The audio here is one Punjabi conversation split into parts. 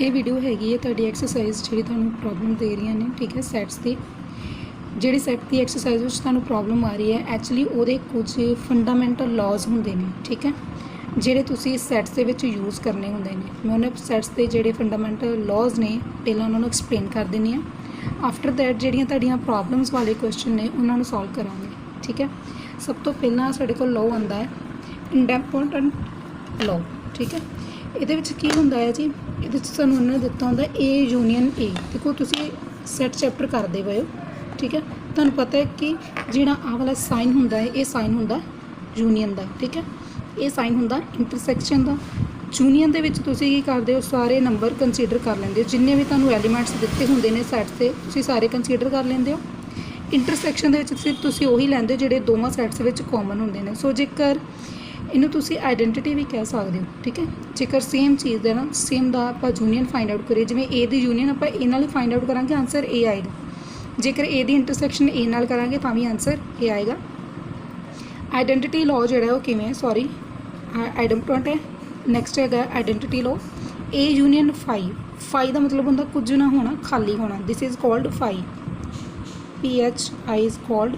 ਇਹ ਵੀਡੀਓ ਹੈਗੀ ਹੈ ਤੁਹਾਡੀ ਐਕਸਰਸਾਈਜ਼ ਜਿਹੜੀ ਤੁਹਾਨੂੰ ਪ੍ਰੋਬਲਮ ਦੇ ਰਹੀਆਂ ਨੇ, ਠੀਕ ਹੈ। ਸੈਟਸ ਦੀ ਜਿਹੜੀ ਸੈਟ ਦੀ ਐਕਸਰਸਾਈਜ਼ ਵਿੱਚ ਤੁਹਾਨੂੰ ਪ੍ਰੋਬਲਮ ਆ ਰਹੀ ਹੈ, ਐਕਚੁਅਲੀ ਉਹਦੇ ਕੁਝ ਫੰਡਾਮੈਂਟਲ ਲਾਜ਼ ਹੁੰਦੇ ਨੇ, ਠੀਕ ਹੈ, ਜਿਹੜੇ ਤੁਸੀਂ ਸੈਟਸ ਦੇ ਵਿੱਚ ਯੂਜ਼ ਕਰਨੇ ਹੁੰਦੇ ਨੇ। ਮੈਂ ਉਹਨਾਂ ਸੈਟਸ ਦੇ ਜਿਹੜੇ ਫੰਡਾਮੈਂਟਲ ਲਾਜ਼ ਨੇ ਪਹਿਲਾਂ ਉਹਨਾਂ ਨੂੰ ਐਕਸਪਲੇਨ ਕਰ ਦਿੰਦੀ ਹਾਂ। ਆਫਟਰ ਦੈਟ ਜਿਹੜੀਆਂ ਤੁਹਾਡੀਆਂ ਪ੍ਰੋਬਲਮਸ ਵਾਲੇ ਕੁਐਸਚਨ ਨੇ ਉਹਨਾਂ ਨੂੰ ਸੋਲਵ ਕਰਾਂਗੇ, ਠੀਕ ਹੈ। ਸਭ ਤੋਂ ਪਹਿਲਾਂ ਸਾਡੇ ਕੋਲ ਲਾਅ ਆਉਂਦਾ ਹੈ ਇੰਡੈਪੈਂਡੈਂਟ ਲਾਅ, ਠੀਕ ਹੈ। ਇਹਦੇ ਵਿੱਚ ਕੀ ਹੁੰਦਾ ਹੈ ਜੀ, ਇਹਦੇ ਵਿੱਚ ਸਾਨੂੰ ਉਹਨਾਂ ਨੇ ਦਿੱਤਾ ਹੁੰਦਾ A ਯੂਨੀਅਨ A। ਦੇਖੋ ਤੁਸੀਂ ਸੈਟ ਚੈਪਟਰ ਕਰਦੇ ਪਏ ਹੋ, ਠੀਕ ਹੈ। ਤੁਹਾਨੂੰ ਪਤਾ ਹੈ ਕਿ ਜਿਹੜਾ ਆਹ ਵਾਲਾ ਸਾਈਨ ਹੁੰਦਾ ਹੈ, ਇਹ ਸਾਈਨ ਹੁੰਦਾ ਯੂਨੀਅਨ ਦਾ, ਠੀਕ ਹੈ। ਇਹ ਸਾਈਨ ਹੁੰਦਾ ਇੰਟਰਸੈਕਸ਼ਨ ਦਾ। ਯੂਨੀਅਨ ਦੇ ਵਿੱਚ ਤੁਸੀਂ ਕੀ ਕਰਦੇ ਹੋ, ਸਾਰੇ ਨੰਬਰ ਕੰਸੀਡਰ ਕਰ ਲੈਂਦੇ ਹੋ, ਜਿੰਨੇ ਵੀ ਤੁਹਾਨੂੰ ਐਲੀਮੈਂਟਸ ਦਿੱਤੇ ਹੁੰਦੇ ਨੇ ਸੈਟ 'ਤੇ ਤੁਸੀਂ ਸਾਰੇ ਕੰਸੀਡਰ ਕਰ ਲੈਂਦੇ ਹੋ। ਇੰਟਰਸੈਕਸ਼ਨ ਦੇ ਵਿੱਚ ਸਿਰਫ ਤੁਸੀਂ ਉਹੀ ਲੈਂਦੇ ਹੋ ਜਿਹੜੇ ਦੋਵਾਂ ਸੈਟਸ ਵਿੱਚ ਕਾਮਨ ਹੁੰਦੇ ਨੇ। ਸੋ ਜੇਕਰ ਇਹਨੂੰ ਤੁਸੀਂ ਆਈਡੈਂਟੀਟੀ ਵੀ ਕਹਿ ਸਕਦੇ ਹੋ, ਠੀਕ ਹੈ। ਜੇਕਰ ਸੇਮ ਚੀਜ਼ ਦੇ ਨਾਲ ਸੇਮ ਦਾ ਆਪਾਂ ਯੂਨੀਅਨ ਫਾਈਂਡ ਆਊਟ ਕਰੀਏ, ਜਿਵੇਂ A ਦੀ ਯੂਨੀਅਨ ਆਪਾਂ A ਨਾਲ ਹੀ ਫਾਈਂਡ ਆਊਟ ਕਰਾਂਗੇ, ਆਨਸਰ A ਆਏਗਾ। ਜੇਕਰ A ਦੀ ਇੰਟਰਸੈਕਸ਼ਨ A ਨਾਲ ਕਰਾਂਗੇ ਤਾਂ ਵੀ ਆਨਸਰ A ਆਏਗਾ। ਆਈਡੈਂਟੀਟੀ ਲਾਅ ਜਿਹੜਾ ਉਹ ਕਿਵੇਂ ਹੈ, ਸੌਰੀ ਆਈਡੈਂਟੀਟੀ ਹੈ। ਨੈਕਸਟ ਹੈਗਾ identity law A union phi. Phi ਦਾ ਮਤਲਬ ਹੁੰਦਾ ਕੁਝ ਨਾ ਹੋਣਾ, ਖਾਲੀ ਹੋਣਾ। This is called phi, PHI is called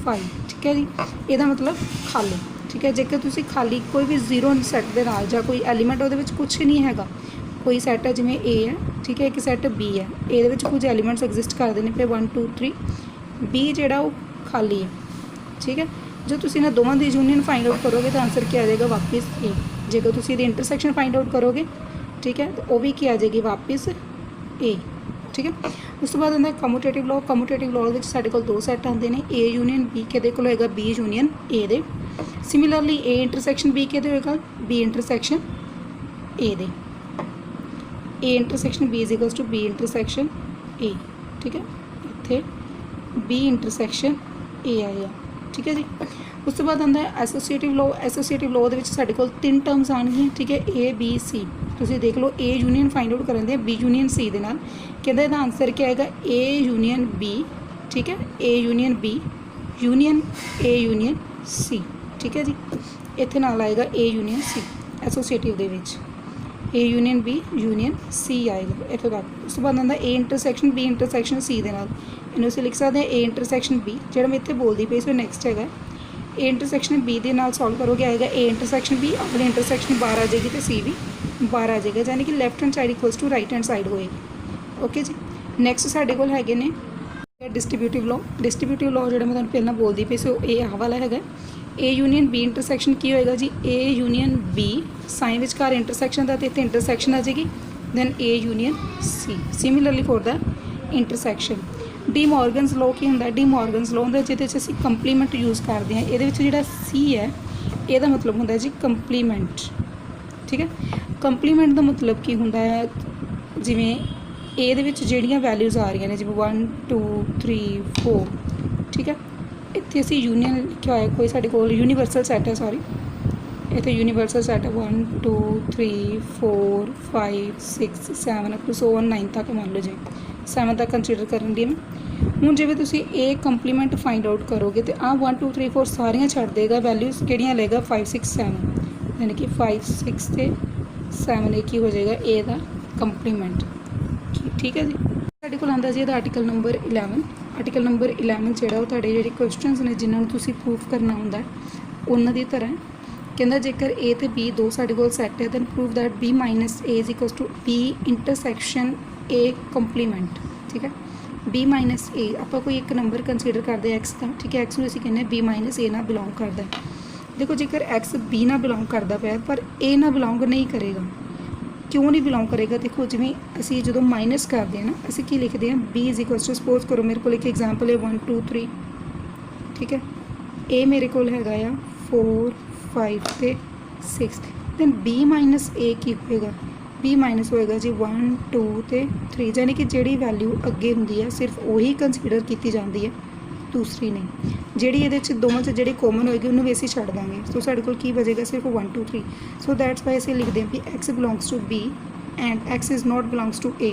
phi, ਠੀਕ ਹੈ ਜੀ। ਇਹਦਾ ਮਤਲਬ ਖਾਲੀ, ਠੀਕ ਹੈ। ਜੇਕਰ ਤੁਸੀਂ ਖਾਲੀ ਕੋਈ ਵੀ ਜ਼ੀਰੋ ਸੈੱਟ ਦੇ ਨਾਲ ਜਾਂ ਕੋਈ ਐਲੀਮੈਂਟ ਉਹਦੇ ਵਿੱਚ ਕੁਛ ਨਹੀਂ ਹੈਗਾ, ਕੋਈ ਸੈੱਟ ਹੈ ਜਿਵੇਂ A ਹੈ, ਠੀਕ ਹੈ, ਇੱਕ ਸੈੱਟ B ਹੈ, A ਦੇ ਵਿੱਚ ਕੁਝ ਐਲੀਮੈਂਟਸ ਐਗਜ਼ਿਸਟ ਕਰਦੇ ਨੇ ਪਏ 1 2 3, B ਜਿਹੜਾ ਉਹ ਖਾਲੀ ਹੈ, ਠੀਕ ਹੈ। ਜੋ ਤੁਸੀਂ ਇਹਨਾਂ ਦੋਵਾਂ ਦੀ ਯੂਨੀਅਨ ਫਾਈਂਡ ਆਊਟ ਕਰੋਗੇ ਤਾਂ ਆਨਸਰ ਕੀ ਆ ਜਾਏਗਾ, ਵਾਪਿਸ A। ਜੇਕਰ ਤੁਸੀਂ ਇਹਦੀ ਇੰਟਰਸੈਕਸ਼ਨ ਫਾਈਂਡ ਆਊਟ ਕਰੋਗੇ, ਠੀਕ ਹੈ, ਤਾਂ ਉਹ ਵੀ ਕੀ ਆ ਜਾਏਗੀ, ਵਾਪਿਸ A, ਠੀਕ ਹੈ। ਉਸ ਤੋਂ ਬਾਅਦ ਆਉਂਦਾ ਕਮਿਊਟੇਟਿਵ ਲਾਅ। ਕਮਿਊਟੇਟਿਵ ਲਾਅ ਵਿੱਚ ਸਾਡੇ ਕੋਲ ਦੋ ਸੈੱਟ ਆਉਂਦੇ ਨੇ, A ਯੂਨੀਅਨ B, ਕਿਹਦੇ ਕੋਲ ਹੋਏਗਾ, B ਯੂਨੀਅਨ A ਦੇ। ਸਿਮਿਲਰਲੀ A ਇੰਟਰਸੈਕਸ਼ਨ B ਕਿਹਦੇ ਹੋਏਗਾ, B ਇੰਟਰਸੈਕਸ਼ਨ A ਦੇ। A intersection B is equals to B intersection A, ਠੀਕ ਹੈ। ਇੱਥੇ B ਇੰਟਰਸੈਕਸ਼ਨ A ਆਏਗਾ, ਠੀਕ ਹੈ ਜੀ। ਉਸ ਤੋਂ ਬਾਅਦ ਆਉਂਦਾ ਹੈ ਐਸੋਸੀਏਟਿਵ ਲਾਅ। ਐਸੋਸੀਏਟਿਵ ਲਾਅ ਦੇ ਵਿੱਚ ਸਾਡੇ ਕੋਲ ਤਿੰਨ ਟਰਮਸ ਆਉਣਗੀਆਂ, ਠੀਕ ਹੈ, A B C। ਤੁਸੀਂ ਦੇਖ ਲਓ A ਯੂਨੀਅਨ ਫਾਈਂਡ ਆਊਟ ਕਰਨ ਦੇ B ਯੂਨੀਅਨ C ਦੇ ਨਾਲ, ਕਹਿੰਦਾ ਇਹਦਾ ਆਨਸਰ ਕੀ ਆਏਗਾ, A ਯੂਨੀਅਨ B, ਠੀਕ ਹੈ, A union B union A union C, ਠੀਕ ਹੈ ਜੀ। ਇੱਥੇ ਨਾਲ ਆਏਗਾ A ਯੂਨੀਅਨ C ਐਸੋਸੀਏਟਿਵ ਦੇ ਵਿੱਚ, A union B union C ਆਏਗਾ ਇੱਥੋਂ ਤੱਕ। ਉਸ ਤੋਂ ਬਾਅਦ ਆਉਂਦਾ A intersection B intersection C ਦੇ ਨਾਲ, ਇਹਨੂੰ ਅਸੀਂ ਲਿਖ ਸਕਦੇ ਹਾਂ A ਇੰਟਰਸੈਕਸ਼ਨ B, ਜਿਹੜਾ ਮੈਂ ਇੱਥੇ ਬੋਲਦੀ ਪਈ ਸੀ। ਨੈਕਸਟ ਹੈਗਾ A ਇੰਟਰਸੈਕਸ਼ਨ B ਦੇ ਨਾਲ ਸੋਲਵ ਕਰੋਗੇ, ਆਏਗਾ A ਇੰਟਰਸੈਕਸ਼ਨ B, ਆਪਣੀ ਇੰਟਰਸੈਕਸ਼ਨ ਬਾਹਰ ਆ ਜਾਏਗੀ ਅਤੇ C ਵੀ ਬਾਹਰ ਆ ਜਾਏਗਾ, ਯਾਨੀ ਕਿ left hand side equals to right hand side ਹੋਏਗੀ। ਓਕੇ ਜੀ। ਨੈਕਸਟ ਸਾਡੇ ਕੋਲ ਹੈਗੇ ਨੇ ਡਿਸਟ੍ਰੀਬਿਊਟਿਵ ਲਾਅ। ਡਿਸਟ੍ਰੀਬਿਊਟਿਵ ਲਾਅ ਜਿਹੜਾ ਮੈਂ ਤੁਹਾਨੂੰ ਪਹਿਲਾਂ ਬੋਲਦੀ ਪਈ ਸੀ, ਉਹ ਇਹ ਆਹ ਵਾਲਾ ਹੈਗਾ। A ਯੂਨੀਅਨ B ਇੰਟਰਸੈਕਸ਼ਨ ਕੀ ਹੋਏਗਾ ਜੀ, A ਯੂਨੀਅਨ B, ਸਾਈਨ ਵਿਚਕਾਰ ਇੰਟਰਸੈਕਸ਼ਨ ਦਾ, ਅਤੇ ਇੱਥੇ ਇੰਟਰਸੈਕਸ਼ਨ ਆ ਜਾਏਗੀ, then A union C। Similarly for ਦਾ ਇੰਟਰਸੈਕਸ਼ਨ। ਡੀ ਮੋਰਗਨਸ ਲਾਅ ਕੀ ਹੁੰਦਾ, ਡੀ ਮੋਰਗਨਸ ਲਾਅ ਹੁੰਦਾ ਜਿਹਦੇ ਵਿੱਚ ਅਸੀਂ ਕੰਪਲੀਮੈਂਟ ਯੂਜ਼ ਕਰਦੇ ਹਾਂ। ਇਹਦੇ ਵਿੱਚ ਜਿਹੜਾ C ਹੈ, ਇਹਦਾ ਮਤਲਬ ਹੁੰਦਾ ਜੀ ਕੰਪਲੀਮੈਂਟ, ਠੀਕ ਹੈ। ਕੰਪਲੀਮੈਂਟ ਦਾ ਮਤਲਬ ਕੀ ਹੁੰਦਾ ਹੈ, ਜਿਵੇਂ A ਦੇ ਵਿੱਚ ਜਿਹੜੀਆਂ ਵੈਲਿਊਜ਼ ਆ ਰਹੀਆਂ ਨੇ, ਜਿਵੇਂ 1 2 3 4, ਠੀਕ ਹੈ। ਇੱਥੇ ਅਸੀਂ ਯੂਨੀਅਨ ਲਿਖਿਆ ਹੋਇਆ, ਕੋਈ ਸਾਡੇ ਕੋਲ ਯੂਨੀਵਰਸਲ ਸੈੱਟ ਹੈ, ਸੌਰੀ, ਇੱਥੇ ਯੂਨੀਵਰਸਲ ਸੈੱਟ ਹੈ 1 2 3 4 5 6 7 ਅਪ ਟੂ ਸੋ 9 ਤੱਕ ਮੰਨ ਲਓ ਜੀ, 7 ਤੱਕ ਕੰਸੀਡਰ ਕਰਨ ਦੀ ਮੈਂ। ਹੁਣ ਜਿਵੇਂ ਤੁਸੀਂ A ਕੰਪਲੀਮੈਂਟ ਫਾਈਂਡ ਆਊਟ ਕਰੋਗੇ ਤਾਂ ਆਹ 1 2 3 4 ਸਾਰੀਆਂ ਛੱਡ ਦੇਗਾ, ਵੈਲਿਊਜ਼ ਕਿਹੜੀਆਂ ਲਏਗਾ, 5 6 7, ਯਾਨੀ ਕਿ 5 6 ਅਤੇ 7 ਇਹ ਕੀ ਹੋ ਜਾਏਗਾ, A ਦਾ ਕੰਪਲੀਮੈਂਟ, ਠੀਕ ਹੈ ਜੀ। ਸਾਡੇ ਕੋਲ ਆਉਂਦਾ ਜੀ ਇਹਦਾ ਆਰਟੀਕਲ ਨੰਬਰ 11। ਆਰਟੀਕਲ ਨੰਬਰ 11 ਜਿਹੜਾ ਉਹ ਤੁਹਾਡੇ ਜਿਹੜੇ ਕੁਐਸਚਨਸ ਨੇ ਜਿਨ੍ਹਾਂ ਨੂੰ ਤੁਸੀਂ ਪ੍ਰੂਫ ਕਰਨਾ ਹੁੰਦਾ ਉਹਨਾਂ ਦੀ ਤਰ੍ਹਾਂ ਕਹਿੰਦਾ, ਜੇਕਰ A ਅਤੇ B ਦੋ ਸਾਡੇ ਕੋਲ ਸੈੱਟ ਹੈ, then prove that B minus A is equals to B intersection A ਕੰਪਲੀਮੈਂਟ, ਠੀਕ ਹੈ। B ਮਾਈਨਸ A ਆਪਾਂ ਕੋਈ ਇੱਕ ਨੰਬਰ ਕੰਸੀਡਰ ਕਰਦੇ ਹਾਂ X ਦਾ, ਠੀਕ ਹੈ। X ਨੂੰ ਅਸੀਂ ਕਹਿੰਦੇ ਹਾਂ B ਮਾਈਨਸ A ਨਾਲ ਬਿਲੋਂਗ ਕਰਦਾ। ਦੇਖੋ ਜੇਕਰ X B ਨਾਲ ਬਿਲੋਂਗ ਕਰਦਾ ਪਿਆ ਪਰ A ਨਾਲ ਬਿਲੋਂਗ ਨਹੀਂ ਕਰੇਗਾ, ਕਿਉਂ ਨਹੀਂ ਬਿਲੋਂਗ ਕਰੇਗਾ, ਦੇਖੋ ਜਿਵੇਂ ਅਸੀਂ ਜਦੋਂ ਮਾਈਨਸ ਕਰਦੇ ਹਾਂ ਨਾ, ਅਸੀਂ ਕੀ ਲਿਖਦੇ ਹਾਂ, B is equals to, suppose ਕਰੋ ਮੇਰੇ ਕੋਲ ਇੱਕ ਐਗਜ਼ਾਮਪਲ ਹੈ 1 2 3, ਠੀਕ ਹੈ। A ਮੇਰੇ ਕੋਲ ਹੈਗਾ ਆ 4 5 ਅਤੇ 6, ਦੈਨ B ਮਾਈਨਸ A ਕੀ ਹੋਏਗਾ, B ਮਾਈਨਸ ਹੋਏਗਾ ਜੀ 1 2 ਅਤੇ 3, ਯਾਨੀ ਕਿ ਜਿਹੜੀ ਵੈਲਿਊ ਅੱਗੇ ਹੁੰਦੀ ਹੈ ਸਿਰਫ ਉਹੀ ਕੰਸੀਡਰ ਕੀਤੀ ਜਾਂਦੀ ਹੈ, ਦੂਸਰੀ ਨਹੀਂ। ਜਿਹੜੀ ਇਹਦੇ 'ਚ ਦੋਵਾਂ 'ਚ ਜਿਹੜੀ ਕਾਮਨ ਹੋਏਗੀ ਉਹਨੂੰ ਵੀ ਅਸੀਂ ਛੱਡ ਦਾਂਗੇ। ਸੋ ਸਾਡੇ ਕੋਲ ਕੀ ਬਚੇਗਾ, ਸਿਰਫ 1 2 3। ਸੋ ਦੈਟਸ ਵਾਈ ਅਸੀਂ ਲਿਖਦੇ ਹਾਂ ਵੀ X belongs to B and X is not belongs to A।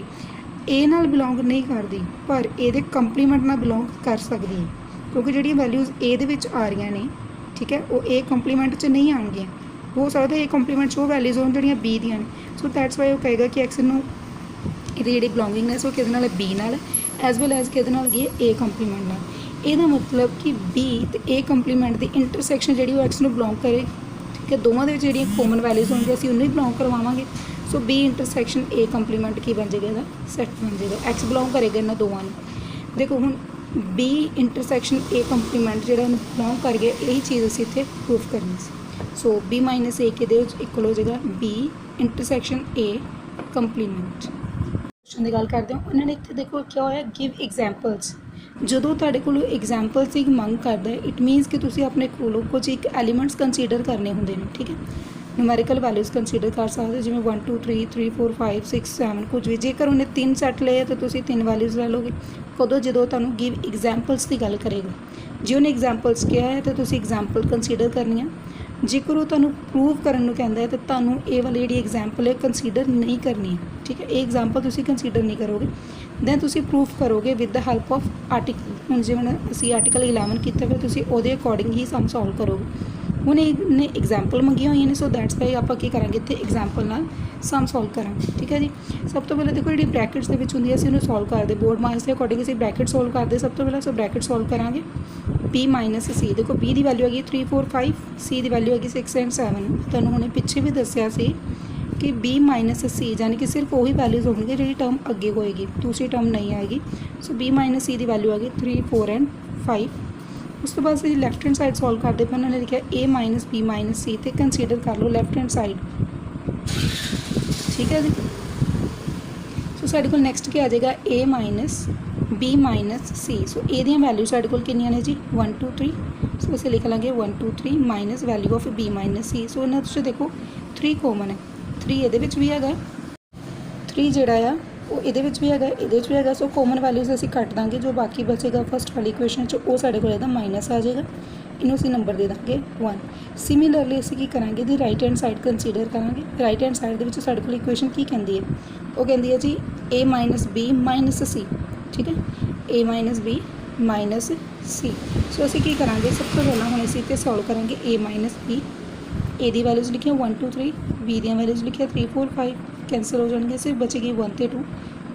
A ਨਾਲ ਬਿਲੋਂਗ ਨਹੀਂ ਕਰਦੀ ਪਰ ਇਹਦੇ ਕੰਪਲੀਮੈਂਟ ਨਾਲ ਬਿਲੋਂਗ ਕਰ ਸਕਦੀ ਹੈ, ਕਿਉਂਕਿ ਜਿਹੜੀਆਂ ਵੈਲਿਊਜ਼ A ਦੇ ਵਿੱਚ ਆ ਰਹੀਆਂ ਨੇ, ਠੀਕ ਹੈ, ਉਹ A ਕੰਪਲੀਮੈਂਟ 'ਚ ਨਹੀਂ ਆਉਣਗੀਆਂ। ਹੋ ਸਕਦਾ ਇਹ ਕੰਪਲੀਮੈਂਟ 'ਚ ਉਹ ਵੈਲਿਊਜ਼ ਹੋਣ ਜਿਹੜੀਆਂ ਬੀ ਦੀਆਂ ਨੇ। ਸੋ ਦੈਟਸ ਵਾਈ ਉਹ ਕਹੇਗਾ ਕਿ ਐਕਸ ਨੂੰ ਇਹਦੀ ਜਿਹੜੀ ਬਿਲੋਂਗਿੰਗਨੈਸ ਉਹ ਕਿਹਦੇ ਨਾਲ ਹੈ, ਬੀ ਨਾਲ, ਐਜ਼ ਵੈਲ ਐਜ਼ ਕਿਹਦੇ ਨਾਲ ਗਈ ਏ ਕੰਪਲੀਮੈਂਟ ਨਾਲ। ਇਹਦਾ ਮਤਲਬ ਕਿ ਬੀ ਤੇ ਏ ਕੰਪਲੀਮੈਂਟ ਦੀ ਇੰਟਰਸੈਕਸ਼ਨ ਜਿਹੜੀ ਉਹ ਐਕਸ ਨੂੰ ਬਿਲੋਂਗ ਕਰੇ, ਠੀਕ ਹੈ। ਦੋਵਾਂ ਦੇ ਵਿੱਚ ਜਿਹੜੀਆਂ ਕਾਮਨ ਵੈਲਿਊਜ਼ ਹੋਣਗੀਆਂ ਅਸੀਂ ਉਹਨੂੰ ਹੀ ਬਿਲੋਂਗ ਕਰਵਾਵਾਂਗੇ। ਸੋ ਬੀ ਇੰਟਰਸੈਕਸ਼ਨ ਏ ਕੰਪਲੀਮੈਂਟ ਕੀ ਬਣ ਜਾਏਗਾ, ਇਹਦਾ ਸੈੱਟ ਬਣ ਜਾਏਗਾ। ਐਕਸ ਬਿਲੋਂਗ ਕਰੇਗਾ ਇਹਨਾਂ ਦੋਵਾਂ ਨੂੰ। ਦੇਖੋ ਹੁਣ ਬੀ ਇੰਟਰਸੈਕਸ਼ਨ ਏ ਕੰਪਲੀਮੈਂਟ ਜਿਹੜਾ ਉਹਨੂੰ ਬਿਲੋਂਗ ਕਰ ਗਿਆ, ਇਹੀ ਚੀਜ਼ ਅਸੀਂ ਇੱਥੇ ਪ੍ਰੂਫ ਕਰਨੀ ਸੀ। ਸੋ ਬੀ ਮਾਈਨਸ ਏ ਕਿਹਦੇ ਵਿੱਚ ਇਕੁਅਲ ਹੋ ਜਾਏਗਾ, ਬੀ ਇੰਟਰਸੈਕਸ਼ਨ ਏ ਕੰਪਲੀਮੈਂਟ। ਕੁਐਸਚਨ ਦੀ ਗੱਲ ਕਰਦੇ ਹਾਂ, ਉਹਨਾਂ ਨੇ ਇੱਥੇ ਦੇਖੋ ਕਿਹਾ ਹੋਇਆ ਗਿਵ ਐਗਜ਼ਾਮਪਲਸ। ਜਦੋਂ ਤੁਹਾਡੇ ਕੋਲ ਐਗਜ਼ਾਮਪਲਸ ਦੀ ਮੰਗ ਕਰਦਾ ਹੈ, ਇਟ ਮੀਨਸ ਕਿ ਤੁਸੀਂ ਆਪਣੇ ਕੋਲੋਂ ਕੁਝ ਇੱਕ ਐਲੀਮੈਂਟਸ ਕੰਸੀਡਰ ਕਰਨੇ ਹੁੰਦੇ ਨੇ, ਠੀਕ ਹੈ। ਨਿਊਮੈਰੀਕਲ ਵੈਲਿਊਜ਼ ਕੰਸੀਡਰ ਕਰ ਸਕਦੇ ਹੋ, ਜਿਵੇਂ 1 2 3 3 4 5 6 7 ਕੁਝ ਵੀ। ਜੇਕਰ ਉਹਨੇ 3 ਸੈੱਟ ਲਏ ਤਾਂ ਤੁਸੀਂ 3 ਵੈਲਿਊਜ਼ ਲੈ ਲਓਗੇ। ਕਦੋਂ, ਜਦੋਂ ਤੁਹਾਨੂੰ ਗਿਵ ਐਗਜ਼ਾਮਪਲਸ ਦੀ ਗੱਲ ਕਰੇਗਾ। ਜੇ ਉਹਨੇ ਐਗਜ਼ਾਮਪਲਸ ਕਿਹਾ ਹੈ ਤਾਂ ਤੁਸੀਂ ਐਗਜ਼ਾਮਪਲ ਕੰਸੀਡਰ ਕਰਨੀ ਆ। ਜੇਕਰ ਉਹ ਤੁਹਾਨੂੰ ਪ੍ਰੂਵ ਕਰਨ ਨੂੰ ਕਹਿੰਦਾ ਹੈ ਤਾਂ ਤੁਹਾਨੂੰ ਇਹ ਵਾਲੀ ਜਿਹੜੀ ਐਗਜ਼ਾਮਪਲ ਹੈ ਕੰਸੀਡਰ ਨਹੀਂ ਕਰਨੀ ਹੈ, ਠੀਕ ਹੈ। ਇਹ ਐਗਜ਼ਾਮਪਲ ਤੁਸੀਂ ਕੰਸੀਡਰ ਨਹੀਂ ਕਰੋਗੇ, ਦੈਨ ਤੁਸੀਂ ਪ੍ਰੂਫ ਕਰੋਗੇ with the help of article. ਹੁਣ ਜਿਵੇਂ ਅਸੀਂ ਆਰਟੀਕਲ 11 ਕੀਤਾ ਹੋਇਆ, ਤੁਸੀਂ ਉਹਦੇ ਅਕੋਰਡਿੰਗ ਹੀ ਸਮ ਸੋਲਵ ਕਰੋਗੇ। ਹੁਣ ਇਹਨੇ ਐਗਜ਼ਾਮਪਲ ਮੰਗੀਆਂ ਹੋਈਆਂ ਨੇ, ਸੋ ਦੈਟਸ ਵਾਈ ਆਪਾਂ ਕੀ ਕਰਾਂਗੇ, ਇੱਥੇ ਐਗਜ਼ਾਮਪਲ ਨਾਲ ਸਮ ਸੋਲਵ ਕਰਾਂਗੇ, ਠੀਕ ਹੈ ਜੀ। ਸਭ ਤੋਂ ਪਹਿਲਾਂ ਦੇਖੋ ਜਿਹੜੀ ਬ੍ਰੈਕਟਸ ਦੇ ਵਿੱਚ ਹੁੰਦੀ ਹੈ ਅਸੀਂ ਉਹਨੂੰ ਸੋਲਵ ਕਰਦੇ, ਬੋਰਡ ਮਾਰਕਸ ਦੇ ਅਕੋਰਡਿੰਗ ਅਸੀਂ ਬ੍ਰੈਕਟ ਸੋਲਵ ਕਰਦੇ। ਸਭ ਤੋਂ ਪਹਿਲਾਂ ਸੋ ਬ੍ਰੈਕਟ ਸੋਲਵ ਕਰਾਂਗੇ, b ਮਾਈਨਸ ਸੀ। ਦੇਖੋ b ਦੀ ਵੈਲਿਊ ਹੈਗੀ 3 4 5, c ਦੀ ਵੈਲਿਊ ਹੈਗੀ 6 ਐਂਡ 7। ਤੁਹਾਨੂੰ ਹੁਣੇ ਪਿੱਛੇ ਵੀ ਦੱਸਿਆ ਸੀ ਕਿ b ਮਾਈਨਸ ਸੀ ਯਾਨੀ ਕਿ ਸਿਰਫ ਉਹੀ ਵੈਲਿਊਜ਼ ਹੋਣਗੇ ਜਿਹੜੀ ਟਰਮ ਅੱਗੇ ਹੋਏਗੀ, ਦੂਸਰੀ ਟਰਮ ਨਹੀਂ ਆਏਗੀ। ਸੋ b ਮਾਈਨਸ ਸੀ ਦੀ ਵੈਲਿਊ ਹੈਗੀ 3 4 ਐਂਡ 5। ਉਸ ਤੋਂ ਬਾਅਦ ਅਸੀਂ ਲੈਫਟ ਹੈਂਡ ਸਾਈਡ ਸੋਲਵ ਕਰਦੇ ਪਏ, ਉਹਨਾਂ ਨੇ ਲਿਖਿਆ a minus b minus c, ਤੇ ਕੰਸੀਡਰ ਕਰ ਲਓ ਲੈਫਟ ਹੈਂਡ ਸਾਈਡ, ਠੀਕ ਹੈ ਜੀ। ਸੋ ਸਾਡੇ ਕੋਲ ਨੈਕਸਟ ਕੀ ਆ ਜਾਏਗਾ, a minus b minus c। So a ਦੀਆਂ ਵੈਲਿਊ ਸਾਡੇ ਕੋਲ ਕਿੰਨੀਆਂ ਨੇ ਜੀ, 1 2 3। ਸੋ ਅਸੀਂ ਲਿਖ ਲਾਂਗੇ 1 2 3 minus value of b minus c। ਸੋ ਇਹਨਾਂ ਤੁਸੀਂ ਦੇਖੋ 3 ਕਾਮਨ ਹੈ, 3 ਇਹਦੇ ਵਿੱਚ ਵੀ ਹੈਗਾ, 3 ਜਿਹੜਾ ਆ ਉਹ ਇਹਦੇ ਵਿੱਚ ਵੀ ਹੈਗਾ, ਇਹਦੇ ਵਿੱਚ ਵੀ ਹੈਗਾ। ਸੋ ਕਾਮਨ ਵੈਲਿਊਜ਼ ਅਸੀਂ ਕੱਟ ਦਾਂਗੇ, ਜੋ ਬਾਕੀ ਬਚੇਗਾ ਫਸਟ ਵਾਲੀ ਇਕੁਏਸ਼ਨ 'ਚ ਉਹ ਸਾਡੇ ਕੋਲ ਇਹਦਾ ਮਾਈਨਸ ਆ ਜਾਏਗਾ, ਇਹਨੂੰ ਅਸੀਂ ਨੰਬਰ ਦੇ ਦਾਂਗੇ 1। ਸਿਮਿਲਰਲੀ ਅਸੀਂ ਕੀ ਕਰਾਂਗੇ, ਇਹਦੀ ਰਾਈਟ ਹੈਂਡ ਸਾਈਡ ਕੰਸੀਡਰ ਕਰਾਂਗੇ। ਰਾਈਟ ਹੈਂਡ ਸਾਈਡ ਦੇ ਵਿੱਚ ਸਾਡੇ ਕੋਲ ਇਕੁਏਸ਼ਨ ਕੀ ਕਹਿੰਦੀ ਹੈ, ਉਹ ਕਹਿੰਦੀ ਹੈ ਜੀ a minus b minus c, ਠੀਕ ਹੈ। a minus b minus c। ਸੋ ਅਸੀਂ ਕੀ ਕਰਾਂਗੇ, ਸਭ ਤੋਂ ਪਹਿਲਾਂ ਹੁਣ ਅਸੀਂ ਇੱਥੇ ਸੋਲਵ ਕਰਾਂਗੇ a minus b। a the values ਲਿਖੀਆਂ 1 2 3, b ਦੀਆਂ ਵੈਲਿਊਜ਼ ਲਿਖੀਆਂ 3 4 5, ਕੈਂਸਲ ਹੋ ਜਾਣਗੇ, ਸਿਰਫ ਬਚੇਗੀ 1 ਤੇ 2।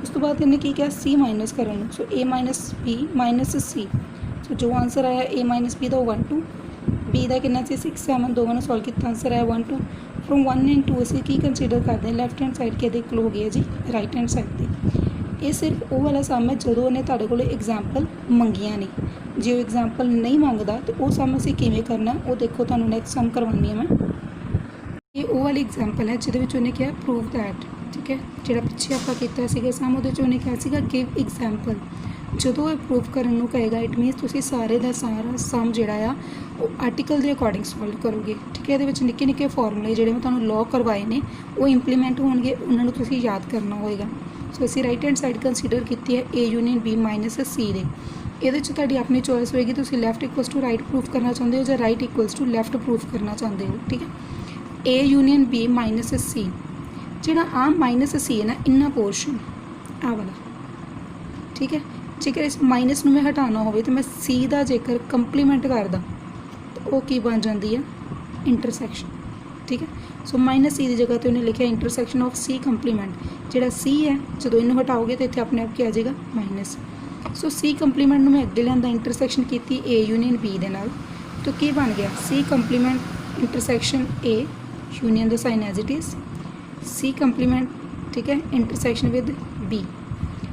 ਉਸ ਤੋਂ ਬਾਅਦ ਇਹਨੇ ਕੀ ਕਿਹਾ, c ਮਾਈਨਸ ਕਰਨ ਨੂੰ। ਸੋ a minus b minus c। ਸੋ ਜੋ ਆਂਸਰ ਆਇਆ a minus b the 1 2, b ਦਾ ਕਿੰਨਾ ਸੀ 6 7, ਦੋਵਾਂ ਨੂੰ ਸੋਲਵ ਕੀਤਾ ਆਂਸਰ ਆਇਆ 1 2। ਫਰੋਮ 1 ਐਂਡ 2 ਅਸੀਂ ਕੀ ਕੰਸੀਡਰ ਕਰਦੇ ਹਾਂ, ਲੈਫਟ ਹੈਂਡ ਸਾਈਡ ਕਿਹਦੇ ਕੋਲ ਹੋ ਗਈ ਹੈ ਜੀ, ਰਾਈਟ ਹੈਂਡ ਸਾਈਡ ਦੀ। ਇਹ ਸਿਰਫ ਉਹ ਵਾਲਾ ਸਮ ਹੈ ਜਦੋਂ ਉਹਨੇ ਤੁਹਾਡੇ ਕੋਲ ਐਗਜ਼ਾਮਪਲ ਮੰਗੀਆਂ ਨੇ। ਜੇ ਉਹ ਐਗਜ਼ਾਮਪਲ ਨਹੀਂ ਮੰਗਦਾ ਤਾਂ ਉਹ ਸਮ ਅਸੀਂ ਕਿਵੇਂ ਕਰਨਾ, ਉਹ ਦੇਖੋ ਤੁਹਾਨੂੰ ਨੈਕਸਟ ਸਮ ਕਰਵਾਉਣੀ ਹੈ ਮੈਂ। ਇਹ ਉਹ ਵਾਲੀ ਐਗਜ਼ਾਮਪਲ ਹੈ ਜਿਹਦੇ ਵਿੱਚ ਉਹਨੇ ਕਿਹਾ ਪ੍ਰੂਵ ਦੈਟ, ਠੀਕ ਹੈ। ਜਿਹੜਾ ਪਿੱਛੇ ਆਪਾਂ ਕੀਤਾ ਸੀਗਾ ਸਮ, ਉਹਦੇ 'ਚ ਉਹਨੇ ਕਿਹਾ ਸੀਗਾ ਗਿਵ ਐਗਜ਼ਾਮਪਲ। ਜਦੋਂ ਇਹ ਪ੍ਰੂਫ ਕਰਨ ਨੂੰ ਕਹੇਗਾ, ਇਟ ਮੀਨਸ ਤੁਸੀਂ ਸਾਰੇ ਦਾ ਸਾਰਾ ਸਮ ਜਿਹੜਾ ਆ ਉਹ ਆਰਟੀਕਲ ਦੇ ਅਕੋਰਡਿੰਗ ਸੋਲਵ ਕਰੋਗੇ, ਠੀਕ ਹੈ। ਇਹਦੇ ਵਿੱਚ ਨਿੱਕੇ ਨਿੱਕੇ ਫਾਰਮੂਲੇ ਜਿਹੜੇ ਮੈਂ ਤੁਹਾਨੂੰ ਲਾਅ ਕਰਵਾਏ ਨੇ ਉਹ ਇੰਪਲੀਮੈਂਟ ਹੋਣਗੇ, ਉਹਨਾਂ ਨੂੰ ਤੁਸੀਂ ਯਾਦ ਕਰਨਾ ਹੋਏਗਾ। ਸੋ ਅਸੀਂ ਰਾਈਟ ਹੈਂਡ ਸਾਈਡ ਕੰਸੀਡਰ ਕੀਤੀ ਹੈ a union b minus c ਦੇ। ਇਹਦੇ 'ਚ ਤੁਹਾਡੀ ਆਪਣੀ ਚੋਇਸ ਹੋਏਗੀ, ਤੁਸੀਂ left equals to right proof ਕਰਨਾ ਚਾਹੁੰਦੇ ਹੋ ਜਾਂ right equals to left proof ਕਰਨਾ ਚਾਹੁੰਦੇ ਹੋ, ਠੀਕ ਹੈ। a union b minus c, ਜਿਹੜਾ ਆ ਮਾਈਨਸ c ਹੈ ਨਾ, ਇੰਨਾ ਪੋਰਸ਼ਨ ਆ ਵਾਲਾ, ਠੀਕ ਹੈ। ਜੇਕਰ ਇਸ ਮਾਈਨਸ ਨੂੰ ਮੈਂ ਹਟਾਉਣਾ ਹੋਵੇ ਤਾਂ ਮੈਂ c ਦਾ ਜੇਕਰ ਕੰਪਲੀਮੈਂਟ ਕਰਦਾ ਤਾਂ ਉਹ ਕੀ ਬਣ ਜਾਂਦੀ ਹੈ, ਇੰਟਰਸੈਕਸ਼ਨ, ਠੀਕ ਹੈ। ਸੋ ਮਾਈਨਸ c ਦੀ ਜਗ੍ਹਾ 'ਤੇ ਉਹਨੇ ਲਿਖਿਆ ਇੰਟਰਸੈਕਸ਼ਨ ਆਫ c ਕੰਪਲੀਮੈਂਟ। ਜਿਹੜਾ c ਹੈ ਜਦੋਂ ਇਹਨੂੰ ਹਟਾਓਗੇ ਤਾਂ ਇੱਥੇ ਆਪਣੇ ਆਪ ਕੀ ਆ ਜਾਏਗਾ, ਮਾਈਨਸ। ਸੋ c ਕੰਪਲੀਮੈਂਟ ਨੂੰ ਮੈਂ ਅੱਗੇ ਲਿਆਂਦਾ, ਇੰਟਰਸੈਕਸ਼ਨ ਕੀਤੀ a ਯੂਨੀਅਨ b ਦੇ ਨਾਲ, ਤਾਂ ਕੀ ਬਣ ਗਿਆ, c compliment intersection a union the sign as it is c compliment, ਠੀਕ ਹੈ, ਇੰਟਰਸੈਕਸ਼ਨ ਵਿਦ b।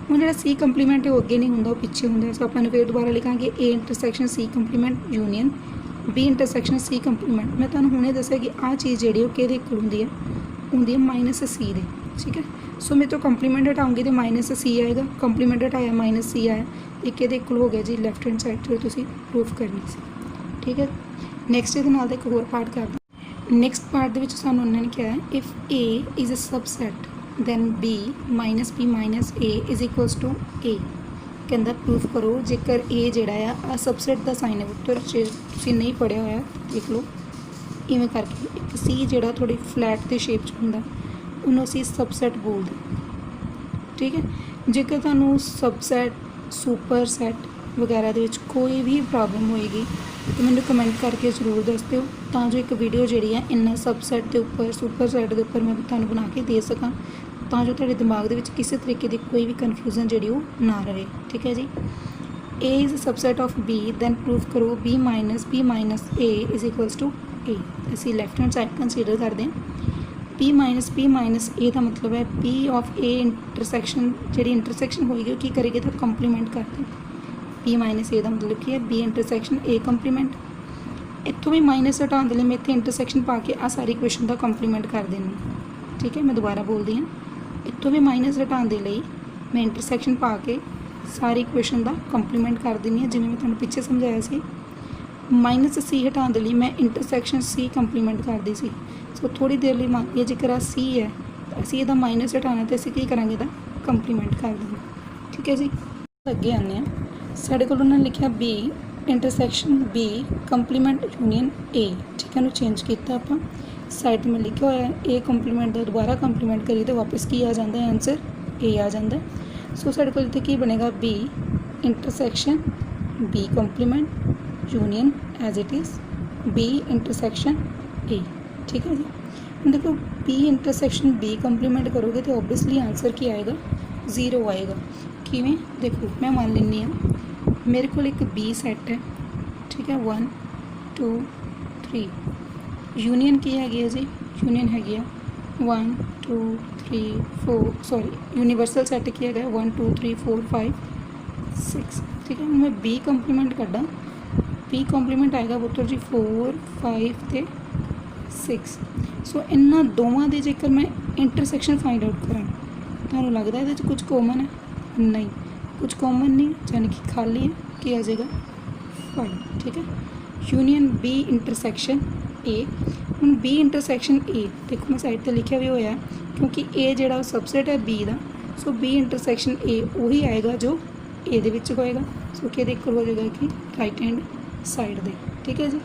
ਹੁਣ ਜਿਹੜਾ c ਕੰਪਲੀਮੈਂਟ ਹੈ ਉਹ ਅੱਗੇ ਨਹੀਂ ਹੁੰਦਾ, ਉਹ ਪਿੱਛੇ ਹੁੰਦਾ। ਸੋ ਆਪਾਂ ਨੂੰ ਫਿਰ ਦੁਬਾਰਾ ਲਿਖਾਂਗੇ a intersection c compliment union b intersection c compliment. ਮੈਂ ਤੁਹਾਨੂੰ ਹੁਣੇ ਦੱਸਿਆ ਕਿ ਆਹ ਚੀਜ਼ ਜਿਹੜੀ ਉਹ ਕਿਹਦੇ ਇਕੁਅਲ ਹੁੰਦੀ ਹੈ ਮਾਈਨਸ c ਦੇ, ਠੀਕ ਹੈ। ਸੋ ਮੇਰੇ ਤੋਂ ਕੰਪਲੀਮੈਂਟ ਹਟਾਉਂਗੀ ਤਾਂ ਮਾਈਨਸ c ਆਏਗਾ, ਕੰਪਲੀਮੈਂਟ ਹਟਾਇਆ ਮਾਈਨਸ c ਆਇਆ, ਇਹ ਕਿਹਦੇ ਇਕੁਅਲ ਹੋ ਗਿਆ ਜੀ, ਲੈਫਟ ਹੈਂਡ ਸਾਈਡ ਤੋਂ ਤੁਸੀਂ ਪ੍ਰੂਫ ਕਰਨੀ ਸੀ, ਠੀਕ ਹੈ। ਨੈਕਸਟ ਇਹਦੇ ਨਾਲ ਦਾ ਇੱਕ ਹੋਰ ਪਾਰਟ ਕਰਦੇ। ਨੈਕਸਟ ਪਾਰਟ ਦੇ ਵਿੱਚ ਸਾਨੂੰ ਉਹਨਾਂ ਨੇ ਕਿਹਾ ਹੈ if a is a subset then b minus b minus a is equals to a। ਕਹਿੰਦਾ ਪ੍ਰੂਫ ਕਰੋ ਜੇਕਰ a ਜਿਹੜਾ ਆ ਸਬਸੈਟ ਦਾ ਸਾਈਨ ਹੈ। ਪੁੱਤਰ ਜੇ ਤੁਸੀਂ ਨਹੀਂ ਪੜ੍ਹਿਆ ਹੋਇਆ ਦੇਖ ਲਓ, ਇਵੇਂ ਕਰਕੇ ਇੱਕ c ਜਿਹੜਾ ਥੋੜੀ ਫਲੈਟ ਦੇ ਸ਼ੇਪ 'ਚ ਹੁੰਦਾ ਉਹਨੂੰ ਅਸੀਂ ਸਬਸੈਟ ਬੋਲਦੇ, ਠੀਕ ਹੈ। ਜੇਕਰ ਤੁਹਾਨੂੰ ਸਬਸੈਟ, ਸੁਪਰ ਸੈਟ ਵਗੈਰਾ ਦੇ ਵਿੱਚ ਕੋਈ ਵੀ ਪ੍ਰੋਬਲਮ ਹੋਏਗੀ ਤਾਂ ਮੈਨੂੰ ਕਮੈਂਟ ਕਰਕੇ ਜ਼ਰੂਰ ਦੱਸ ਦਿਓ, ਤਾਂ ਜੋ ਇੱਕ ਵੀਡੀਓ ਜਿਹੜੀ ਹੈ ਇਹਨਾਂ ਸਬਸੈਟ ਦੇ ਉੱਪਰ ਸੁਪਰ ਸੈਟ ਦੇ ਉੱਪਰ ਮੈਂ ਤੁਹਾਨੂੰ ਬਣਾ ਕੇ ਦੇ ਸਕਾਂ, ਤਾਂ ਜੋ ਤੁਹਾਡੇ ਦਿਮਾਗ ਦੇ ਵਿੱਚ ਕਿਸੇ ਤਰੀਕੇ ਦੀ ਕੋਈ ਵੀ ਕਨਫਿਊਜ਼ਨ ਜਿਹੜੀ ਉਹ ਨਾ ਰਹੇ। ਠੀਕ ਹੈ ਜੀ। A is a subset of B, then prove ਕਰੋ B minus A is equals to A। ਅਸੀਂ ਲੈਫਟ ਹੈਂਡ ਸਾਈਡ ਕੰਸੀਡਰ ਕਰਦੇ ਹਾਂ। B minus A ਦਾ ਮਤਲਬ ਹੈ B of A ਇੰਟਰਸੈਕਸ਼ਨ, ਜਿਹੜੀ ਇੰਟਰਸੈਕਸ਼ਨ ਹੋਏਗੀ ਉਹ ਕੀ ਕਰੇਗੀ ਤਾਂ ਕੰਪਲੀਮੈਂਟ ਕਰਦੇ। B minus A ਦਾ ਮਤਲਬ ਕੀ ਹੈ B ਇੰਟਰਸੈਕਸ਼ਨ A ਕੰਪਲੀਮੈਂਟ। ਇੱਥੋਂ ਵੀ ਮਾਈਨਸ ਹਟਾਉਣ ਦੇ ਲਈ ਮੈਂ ਇੱਥੇ ਇੰਟਰਸੈਕਸ਼ਨ ਪਾ ਕੇ ਆ ਸਾਰੀ ਇਕੁਏਸ਼ਨ ਦਾ ਕੰਪਲੀਮੈਂਟ ਕਰ ਦੇਣੀ। ਠੀਕ ਹੈ, ਮੈਂ ਦੁਬਾਰਾ ਬੋਲਦੀ ਹਾਂ। ਇੱਥੋਂ ਵੀ ਮਾਈਨਸ ਹਟਾਉਣ ਦੇ ਲਈ ਮੈਂ ਇੰਟਰਸੈਕਸ਼ਨ ਪਾ ਕੇ ਸਾਰੀ ਇਕੁਏਸ਼ਨ ਦਾ ਕੰਪਲੀਮੈਂਟ ਕਰ ਦਿੰਦੀ ਹਾਂ, ਜਿਵੇਂ ਮੈਂ ਤੁਹਾਨੂੰ ਪਿੱਛੇ ਸਮਝਾਇਆ ਸੀ। ਮਾਈਨਸ C ਹਟਾਉਣ ਦੇ ਲਈ ਮੈਂ ਇੰਟਰਸੈਕਸ਼ਨ C ਕੰਪਲੀਮੈਂਟ ਕਰਦੀ ਸੀ। ਸੋ ਥੋੜ੍ਹੀ ਦੇਰ ਲਈ ਮੰਨ ਲਈਏ ਜੇਕਰ ਆ C ਹੈ ਤਾਂ ਅਸੀਂ ਇਹਦਾ ਮਾਈਨਸ ਹਟਾਉਣਾ ਅਤੇ ਅਸੀਂ ਕੀ ਕਰਾਂਗੇ ਇਹਦਾ ਕੰਪਲੀਮੈਂਟ ਕਰ ਦੇਣਾ। ਠੀਕ ਹੈ ਜੀ। ਅੱਗੇ ਆਉਂਦੇ ਹਾਂ। ਸਾਡੇ ਕੋਲ ਉਹਨਾਂ ਨੇ ਲਿਖਿਆ B intersection B compliment union A। ਠੀਕ ਹੈ, ਇਹਨੂੰ ਚੇਂਜ ਕੀਤਾ ਆਪਾਂ। ਸਾਈਡ ਮੈਂ ਲਿਖਿਆ ਹੋਇਆ A ਕੰਪਲੀਮੈਂਟ ਦਾ ਦੁਬਾਰਾ ਕੰਪਲੀਮੈਂਟ ਕਰੀਏ ਤਾਂ ਵਾਪਸ ਕੀ ਆ ਜਾਂਦਾ ਹੈ, ਆਨਸਰ A ਆ ਜਾਂਦਾ। ਸੋ ਸਾਡੇ ਕੋਲ ਇੱਥੇ ਕੀ ਬਣੇਗਾ B intersection B compliment union as it is B intersection A। ਠੀਕ ਹੈ ਜੀ। ਹੁਣ ਦੇਖੋ B ਇੰਟਰਸੈਕਸ਼ਨ B ਕੰਪਲੀਮੈਂਟ ਕਰੋਗੇ ਤਾਂ ਓਬਵੀਅਸਲੀ ਆਨਸਰ ਕੀ ਆਏਗਾ, 0 ਆਏਗਾ। ਕਿਵੇਂ ਦੇਖੋ, ਮੈਂ ਮੰਨ ਲੈਂਦੀ ਹਾਂ ਮੇਰੇ ਕੋਲ ਇੱਕ B ਸੈੱਟ ਹੈ। ਠੀਕ ਹੈ, 1 2 3 ਯੂਨੀਅਨ ਕੀ ਹੈਗੀ ਹੈ ਜੀ, ਯੂਨੀਅਨ ਹੈਗੀ ਆ 1 2 3 4 ਸੌਰੀ ਯੂਨੀਵਰਸਲ ਸੈੱਟ ਕੀ ਹੈਗਾ 1 2 3 4 5 6। ਠੀਕ ਹੈ, ਹੁਣ ਮੈਂ B ਕੰਪਲੀਮੈਂਟ ਕੱਢਾਂ। B ਕੰਪਲੀਮੈਂਟ ਆਏਗਾ ਪੁੱਤਰ ਜੀ 4 5 ਤੇ 6। ਸੋ ਇਹਨਾਂ ਦੋਵਾਂ ਦੇ ਜੇਕਰ ਮੈਂ ਇੰਟਰਸੈਕਸ਼ਨ ਫਾਈਂਡ ਆਊਟ ਕਰਾਂ, ਤੁਹਾਨੂੰ ਲੱਗਦਾ ਇਹਦੇ 'ਚ ਕੁਝ ਕਾਮਨ ਹੈ? ਨਹੀਂ, ਕੁਝ ਕਾਮਨ ਨਹੀਂ, ਯਾਨੀ ਕਿ ਖਾਲੀ ਹੈ। ਕੀ ਆ ਜਾਏਗਾ 5। ਠੀਕ ਹੈ, ਯੂਨੀਅਨ B ਇੰਟਰਸੈਕਸ਼ਨ A। ਹੁਣ B ਇੰਟਰਸੈਕਸ਼ਨ A ਦੇਖੋ ਮੈਂ ਸਾਈਡ 'ਤੇ ਲਿਖਿਆ ਵੀ ਹੋਇਆ ਕਿਉਂਕਿ A ਜਿਹੜਾ ਉਹ ਸਬਸੈਟ ਹੈ B the. So B intersection A ਉਹੀ ਆਏਗਾ ਜੋ A ਦੇ ਵਿੱਚ ਹੋਏਗਾ। ਸੋ ਕਿ ਇਹਦੇ ਇਕੁਅਲ ਹੋ ਜਾਏਗਾ ਕਿ ਰਾਈਟ ਹੈਂਡ ਸਾਈਡ ਦੇ। ਠੀਕ ਹੈ ਜੀ।